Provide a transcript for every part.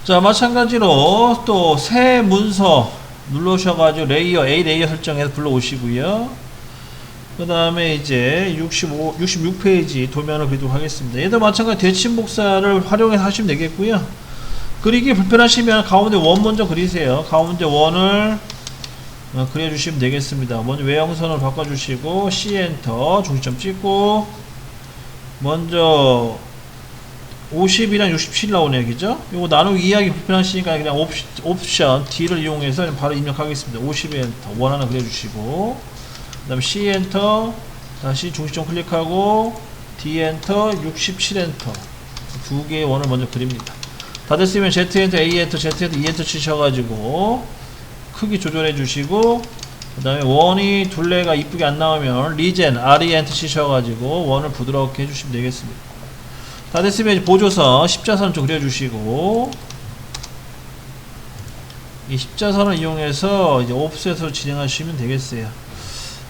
자, 마찬가지로 또 새 문서 눌러오셔가지고 레이어 A 레이어 설정해서 불러오시고요. 그 다음에 이제 66페이지 도면을 그리도록 하겠습니다. 얘도 마찬가지 대칭 복사를 활용해서 하시면 되겠고요. 그리기 불편하시면 가운데 원 먼저 그리세요. 가운데 원을 그려주시면 되겠습니다. 먼저 외형선을 바꿔주시고 C 엔터 중심점 찍고 먼저 50이랑 67 나오네요. 그죠? 요거 나누기 이해하기 불편하시니까 그냥 옵션 D를 이용해서 바로 입력하겠습니다. 50 엔터 원 하나 그려주시고 그 다음에 C 엔터 다시 중심점 클릭하고 D 엔터 67 엔터 두 개의 원을 먼저 그립니다. 다 됐으면 Z 엔터 A 엔터 Z 엔터 E 엔터 치셔가지고 크기 조절해 주시고 그 다음에 원이 둘레가 이쁘게 안 나오면 리젠 RE 엔터 치셔가지고 원을 부드럽게 해주시면 되겠습니다. 다 됐으면 이제 보조선 십자선 좀 그려주시고 이 십자선을 이용해서 이제 옵셋으로 진행하시면 되겠어요.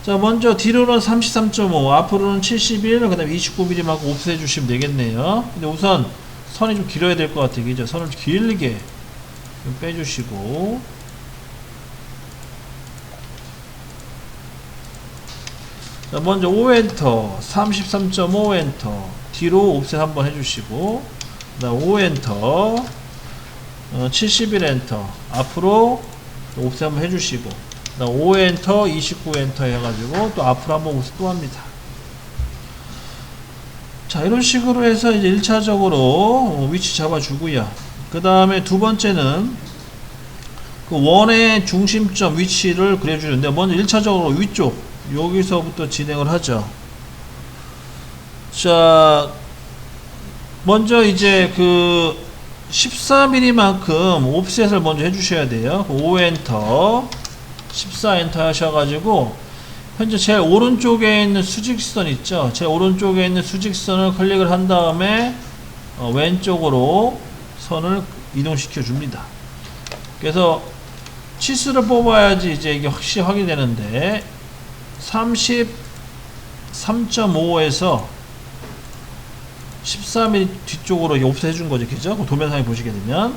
자, 먼저 뒤로는 33.5 앞으로는 71 그 다음에 29mm만큼 옵셋 해주시면 되겠네요. 근데 우선 선이 좀 길어야 될 것 같아요. 그죠? 선을 길게 좀 빼주시고 자, 먼저 5엔터 33.5엔터 뒤로 옵셋 한번 해주시고 그 다음 5엔터 71엔터 앞으로 옵셋 한번 해주시고 그 다음 5엔터 29엔터 해가지고 또 앞으로 한번 옵셋 또 합니다. 자, 이런 식으로 해서 이제 1차적으로 위치 잡아주고요. 그 다음에 두 번째는 그 원의 중심점 위치를 그려주는데 먼저 1차적으로 위쪽 여기서부터 진행을 하죠. 자, 먼저 이제 그 14mm만큼 옵셋을 먼저 해주셔야 돼요. 5엔터 14엔터 하셔가지고 현재 제일 오른쪽에 있는 수직선 있죠. 제일 오른쪽에 있는 수직선을 클릭을 한 다음에 왼쪽으로 선을 이동시켜 줍니다. 그래서 치수를 뽑아야지 이제 이게 확실히 확인되는데 33.5에서 14mm 뒤쪽으로 옵셋 해준 거죠. 그죠? 도면상에 보시게 되면.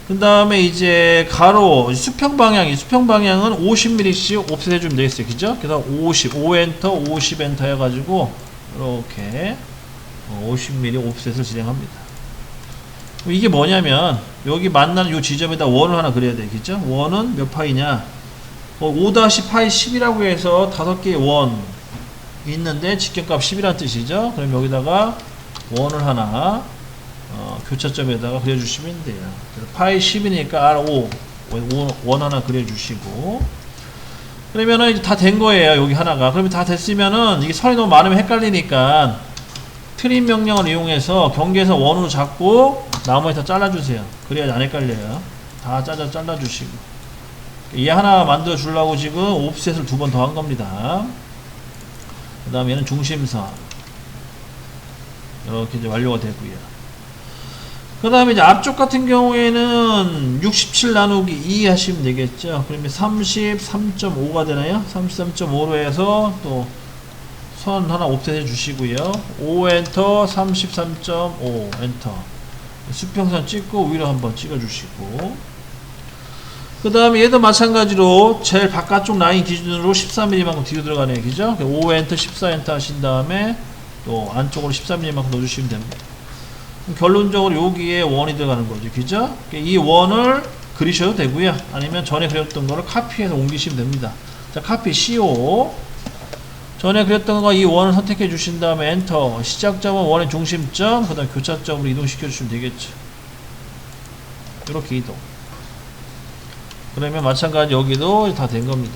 그 다음에 이제 가로, 수평 방향은 50mm씩 옵셋 해주면 되겠어요. 그죠? 그래서 5엔터, 50엔터 해가지고, 이렇게 50mm 옵셋을 진행합니다. 이게 뭐냐면, 여기 만나는 이 지점에다 원을 하나 그려야 돼. 그죠? 원은 몇 파이냐? 5-파이 10이라고 해서 5개의 원 있는데, 직경값 10이라는 뜻이죠? 그럼 여기다가 원을 하나 교차점에다가 그려주시면 돼요. 파이 10이니까 R5 원 하나 그려주시고 그러면은 이제 다 된 거예요. 여기 하나가. 그러면 다 됐으면은 이게 선이 너무 많으면 헷갈리니까 트림 명령을 이용해서 경계에서 원으로 잡고 나머지 다 잘라주세요. 그래야지 안 헷갈려요. 다 잘라주시고 얘 하나 만들어 주려고 지금 옵셋을 2번 더 한 겁니다. 그 다음에 얘는 중심선 이렇게 이제 완료가 되고요. 그 다음에 이제 앞쪽 같은 경우에는 67 나누기 2 하시면 되겠죠. 그러면 33.5가 되나요? 33.5로 해서 또 선 하나 옵셋 해 주시고요. 5엔터 33.5 엔터 수평선 찍고 위로 한번 찍어 주시고 그 다음에 얘도 마찬가지로 제일 바깥쪽 라인 기준으로 13mm만큼 뒤로 들어가네요. 그죠? 5엔터 14엔터 하신 다음에 또 안쪽으로 13mm만큼 넣어주시면 됩니다. 결론적으로 여기에 원이 들어가는 거죠. 그죠? 이 원을 그리셔도 되고요. 아니면 전에 그렸던 거를 카피해서 옮기시면 됩니다. 자, 카피 CO 전에 그렸던 거 이 원을 선택해 주신 다음에 엔터 시작점은 원의 중심점 그 다음 교차점으로 이동시켜 주시면 되겠죠. 이렇게 이동 그러면 마찬가지 여기도 다 된 겁니다.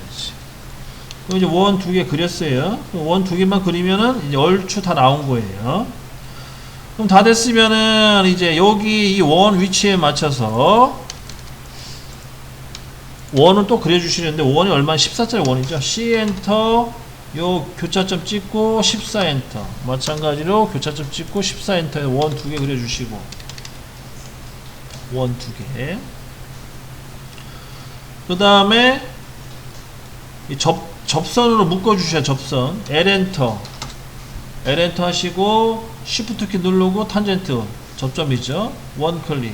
그럼 이제 원 2개 그렸어요. 원 2개만 그리면은 이제 얼추 다 나온 거예요. 그럼 다 됐으면은 이제 여기 이 원 위치에 맞춰서 원을 또 그려주시는데 원이 얼마나 14짜리 원이죠. C 엔터 요 교차점 찍고 14엔터 마찬가지로 교차점 찍고 14엔터에 원 2개 그려주시고 원 2개 그 다음에 접선으로 묶어주셔야 접선 L엔터 하시고 Shift 키 누르고 탄젠트 접점이죠. 원 클릭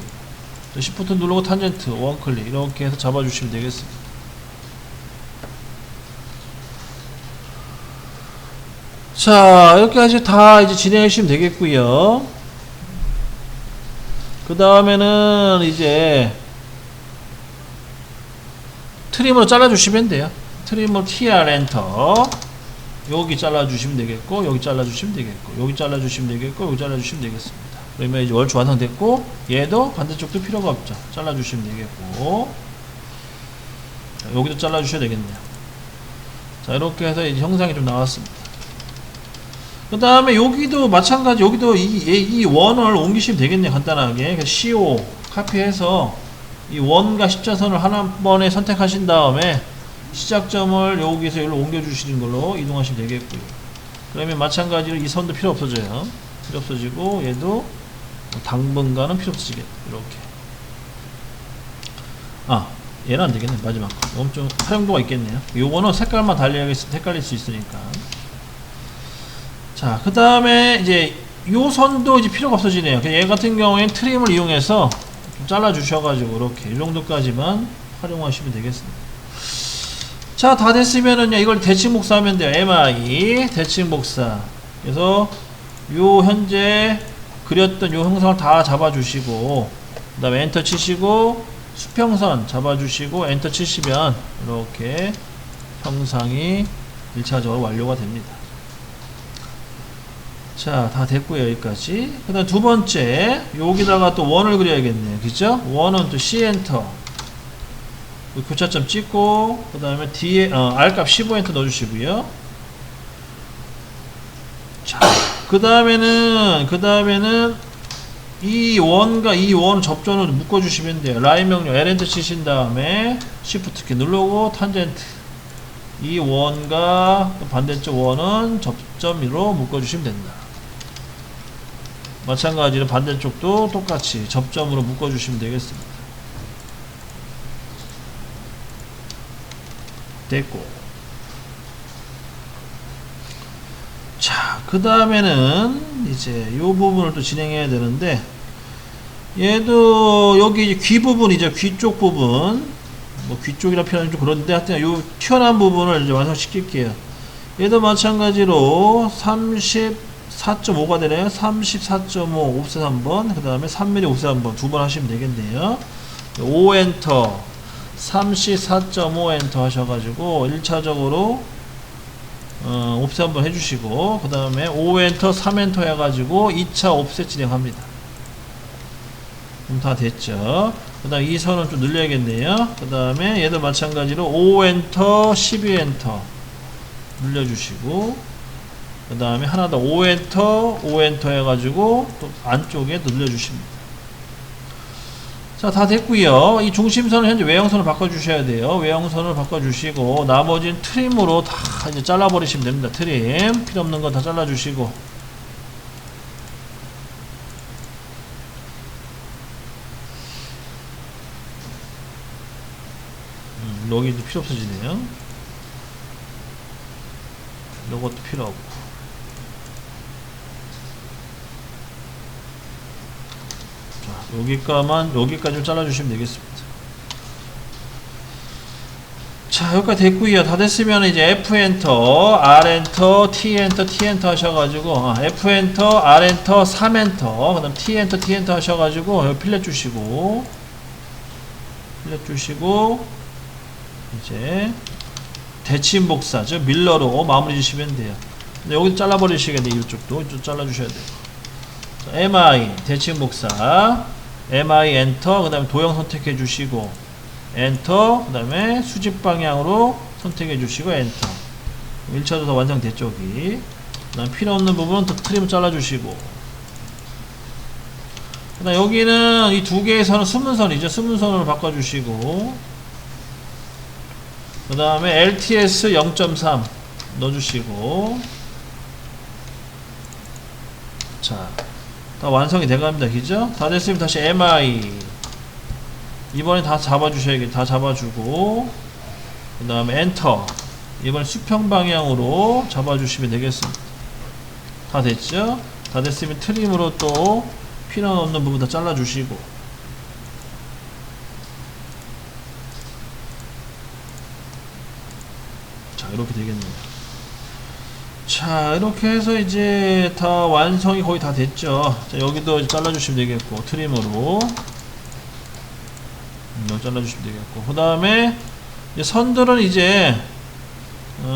또 Shift 누르고 탄젠트 원클릭 이렇게 해서 잡아주시면 되겠습니다. 자, 이렇게까지 다 이제 진행해 주시면 되겠고요. 그 다음에는 이제 트림으로 잘라주시면 돼요. 트림으로 TR 엔터. 여기 잘라주시면 되겠고, 여기 잘라주시면 되겠고, 여기 잘라주시면 되겠고, 여기 잘라주시면 되겠습니다. 그러면 이제 월추 완성됐고, 얘도 반대쪽도 필요가 없죠. 잘라주시면 되겠고, 자, 여기도 잘라주셔야 되겠네요. 자, 이렇게 해서 이제 형상이 좀 나왔습니다. 그 다음에 여기도 마찬가지, 여기도 이 원을 옮기시면 되겠네요. 간단하게. CO 카피해서 이 원과 십자선을 한 번에 선택하신 다음에 시작점을 여기서 여기로 옮겨주시는 걸로 이동하시면 되겠고요. 그러면 마찬가지로 이 선도 필요 없어져요. 필요 없어지고 얘도 당분간은 필요 없어지겠다. 이렇게. 아, 얘는 안 되겠네. 마지막 거. 이건 좀 활용도가 있겠네요. 요거는 색깔만 헷갈릴 수 있으니까. 자, 그 다음에 이제 요 선도 이제 필요가 없어지네요. 얘 같은 경우에는 트림을 이용해서 좀 잘라 주셔가지고 이렇게 이 정도까지만 활용하시면 되겠습니다. 자, 다 됐으면은요, 이걸 대칭 복사하면 돼요. MI 대칭 복사. 그래서 요 현재 그렸던 요 형상을 다 잡아주시고, 그 다음에 엔터 치시고 수평선 잡아주시고 엔터 치시면 이렇게 형상이 1차적으로 완료가 됩니다. 자, 다 됐고요. 여기까지. 그 다음 두 번째, 여기다가 또 원을 그려야겠네요. 그죠? 원은 또 C 엔터 교차점 찍고, 그 다음에 뒤에 R값 15엔터 넣어주시고요. 자, 그 다음에는 이 원과 이 원 접점을 묶어주시면 돼요. 라인 명령 L 엔터 치신 다음에 Shift 키 누르고 탄젠트. 이 원과 반대쪽 원은 접점으로 묶어주시면 된다. 마찬가지로 반대쪽도 똑같이 접점으로 묶어주시면 되겠습니다. 됐고, 자, 그 다음에는 이제 요 부분을 또 진행해야 되는데, 얘도 여기 이제 귀 부분이죠. 귀 쪽 부분, 뭐 귀 쪽이라 표현하면 좀 그런데 하여튼 요 튀어나온 부분을 이제 완성시킬게요. 얘도 마찬가지로 34.5가 되네요. 34.5 옵셋 한번, 그 다음에 3mm 옵셋 한번 두 번 하시면 되겠네요. 5 엔터 34.5 엔터 하셔가지고 1차적으로 옵셋 한번 해주시고, 그 다음에 5 엔터 3 엔터 해가지고 2차 옵셋 진행합니다. 그럼 다 됐죠. 그 다음 이 선은 좀 늘려야겠네요. 그 다음에 얘도 마찬가지로 5 엔터 12 엔터 늘려주시고, 그 다음에 하나 더 5 엔터 5 엔터 해가지고 또 안쪽에 늘려주십니다. 자, 다 됐고요. 이 중심선은 현재 외형선을 바꿔주셔야 돼요. 외형선을 바꿔주시고, 나머지는 트림으로 다 이제 잘라버리시면 됩니다. 트림 필요 없는 거 다 잘라주시고, 여기도 필요 없어지네요. 요것도 필요 없고. 여기까지 잘라주시면 되겠습니다. 자, 여기까지 됐고요. 다 됐으면 이제 F 엔터, R 엔터, T 엔터, T 엔터 하셔가지고, F 엔터, R 엔터, 3 엔터, 그 다음 T 엔터, T 엔터 하셔가지고, 여기 필렛 주시고, 이제 대칭 복사, 즉 밀러로 마무리 주시면 돼요. 근데 여기도 잘라버리시겠네요. 이쪽도 잘라주셔야 돼요. 자, MI 대칭 복사, MI 엔터, 그 다음에 도형 선택해 주시고 엔터, 그 다음에 수직 방향으로 선택해 주시고 엔터. 1차도 다 완성됐죠. 여기. 그 다음 필요 없는 부분은 또 트림 잘라주시고, 그 다음 여기는 이 두 개의 선은 숨은선이죠. 숨은선으로 바꿔주시고, 그 다음에 LTS 0.3 넣어주시고, 자, 다 완성이 돼갑니다. 그죠? 다 됐으면 다시 MI 이번에 다 잡아주셔야겠, 다 잡아주고, 그 다음에 엔터. 이번에 수평 방향으로 잡아주시면 되겠습니다. 다 됐죠? 다 됐으면 트림으로 또 필요 없는 부분 다 잘라주시고, 자, 이렇게 되겠네요. 자, 이렇게 해서 이제 다 완성이 거의 다 됐죠. 자, 여기도 잘라주시면 되겠고, 트림으로 잘라주시면 되겠고, 그 다음에 선들은 이제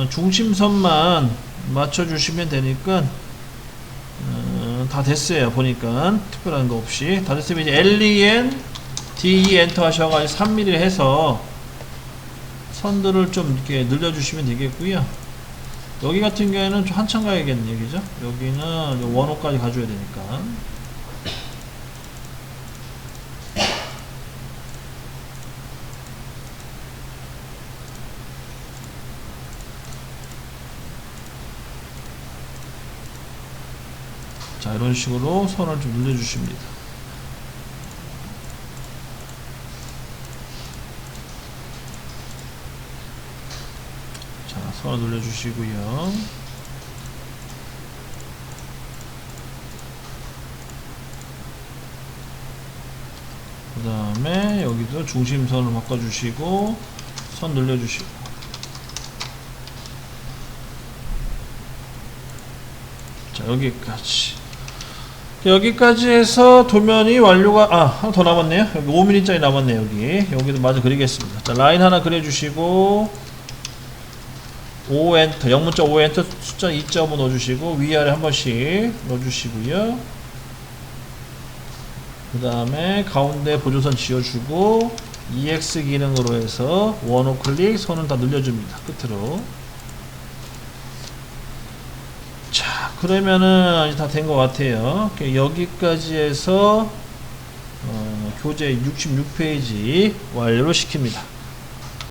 중심선만 맞춰주시면 되니까 다 됐어요. 보니까 특별한 거 없이 다 됐으면 이제 LEN DE 엔터 하셔가지고 3mm 해서 선들을 좀 이렇게 늘려주시면 되겠고요. 여기 같은 경우에는 좀 한참 가야겠네요, 그죠? 여기는 원호까지 가줘야 되니까. 자, 이런 식으로 선을 좀 늘려주십니다. 자, 선을 늘려주시고요. 그 다음에 여기도 중심선을 바꿔주시고 선 늘려주시고, 자, 여기까지 해서 도면이 완료가, 하나 더 남았네요. 여기 5mm짜리 남았네요. 여기도 마저 그리겠습니다. 자, 라인 하나 그려주시고 5엔터, 0문자5엔터 숫자 2.5 넣어주시고 위아래 한 번씩 넣어주시고요. 그 다음에 가운데 보조선 지어주고 EX 기능으로 해서 원호 클릭, 선은 다 늘려줍니다. 끝으로. 자, 그러면은 다 된 것 같아요. 여기까지 해서 교재 66페이지 완료를 시킵니다.